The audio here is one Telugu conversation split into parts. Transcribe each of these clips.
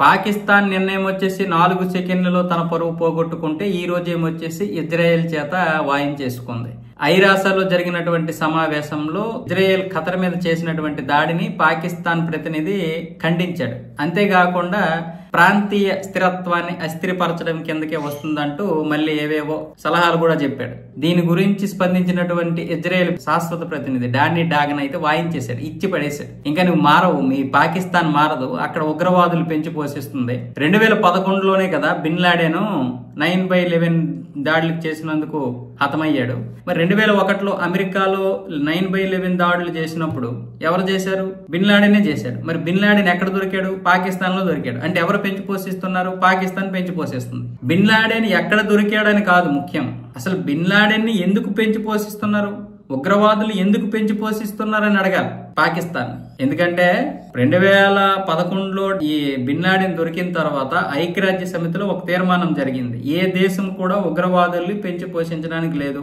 పాకిస్తాన్ నిర్ణయం వచ్చేసి 4 సెకండ్లలో తన పరువు పోగొట్టుకుంటే ఈ రోజు ఏమొచ్చేసి ఇజ్రాయెల్ చేత వాయించేసుకుంది. ఐరాసాలో జరిగినటువంటి సమావేశంలో ఇజ్రాయెల్ ఖతర్ మీద చేసినటువంటి దాడిని పాకిస్తాన్ ప్రతినిధి ఖండించాడు. అంతేకాకుండా ప్రాంతీయ స్థిరత్వాన్ని అస్థిరపరచడం కిందకే వస్తుందంటూ మళ్ళీ ఏవేవో సలహాలు కూడా చెప్పాడు. దీని గురించి స్పందించినటువంటి ఇజ్రాయెల్ శాశ్వత ప్రతినిధి డానీ డాగన్ అయితే వాయించేశాడు, ఇచ్చి పడేశాడు. ఇంకా నువ్వు మారవు, మీ పాకిస్తాన్ మారదు, అక్కడ ఉగ్రవాదులు పెంచి పోషిస్తుంది. 2011లోనే కదా బిన్ లాడెన్ 9/11 దాడులు చేసినందుకు హతమయ్యాడు. మరి 2001లో అమెరికాలో 9/11 దాడులు చేసినప్పుడు ఎవరు చేశారు? బిన్ లాడెనే చేశాడు. మరి బిన్ లాడెన్ ఎక్కడ దొరికాడు? పాకిస్తాన్ లో దొరికాడు. అంటే ఎవరు పెంచి పోషిస్తున్నారు? పాకిస్తాన్ పెంచి పోషిస్తుంది. బిన్ లాడెన్ ఎక్కడ దొరికాడని కాదు ముఖ్యం, అసలు బిన్ లాడెన్ ని ఎందుకు పెంచి పోషిస్తున్నారు, ఉగ్రవాదులు ఎందుకు పెంచి పోషిస్తున్నారని అడగాలి పాకిస్తాన్. ఎందుకంటే 2011లో ఈ బిన్ లాడెన్ దొరికిన తర్వాత ఐక్యరాజ్య సమితిలో ఒక తీర్మానం జరిగింది. ఏ దేశం కూడా ఉగ్రవాదుల్ని పెంచి పోషించడానికి లేదు,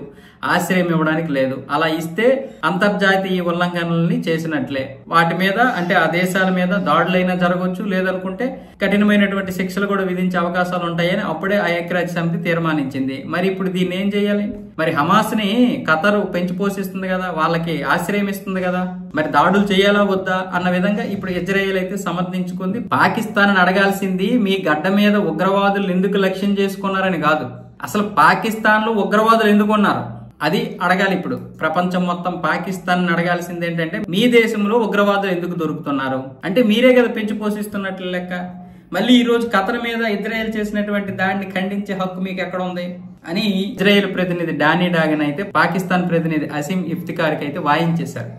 ఆశ్రయం ఇవ్వడానికి లేదు. అలా ఇస్తే అంతర్జాతీయ ఉల్లంఘనల్ని చేసినట్లే. వాటి మీద అంటే ఆ దేశాల మీద దాడులైనా జరగవచ్చు, లేదనుకుంటే కఠినమైనటువంటి శిక్షలు కూడా విధించే అవకాశాలు ఉంటాయని అప్పుడే ఆ ఐక్యరాజ్య సమితి తీర్మానించింది. మరి ఇప్పుడు దీన్ని ఏం చేయాలి? మరి హమాస్ ని ఖతర్ పెంచి పోషిస్తుంది కదా, వాళ్ళకి ఆశ్రయం ఇస్తుంది కదా, మరి దాడులు చేయాలా వద్దా అన్న విధంగా ఇప్పుడు ఇజ్రాయెల్ అయితే సమర్థించుకుంది. పాకిస్తాన్ అడగాల్సింది మీ గడ్డ మీద ఉగ్రవాదులు ఎందుకు లక్ష్యం చేసుకున్నారని కాదు, అసలు పాకిస్తాన్ లో ఉగ్రవాదులు ఎందుకు ఉన్నారు అది అడగాలి. ఇప్పుడు ప్రపంచం మొత్తం పాకిస్తాన్ అడగాల్సింది ఏంటంటే మీ దేశంలో ఉగ్రవాదులు ఎందుకు దొరుకుతున్నారు అంటే మీరే కదా పెంచి పోషిస్తున్నట్లు లెక్క. మళ్ళీ ఈ రోజు ఖతర్ మీద ఇజ్రాయెల్ చేసినటువంటి దాడిని ఖండించే హక్కు మీకు ఎక్కడ ఉంది అని ఇజ్రాయెల్ ప్రతినిధి డానీ డాగన్ అయితే పాకిస్తాన్ ప్రతినిధి అసీం ఇఫ్తికార్ కి అయితే వాయించేశారు.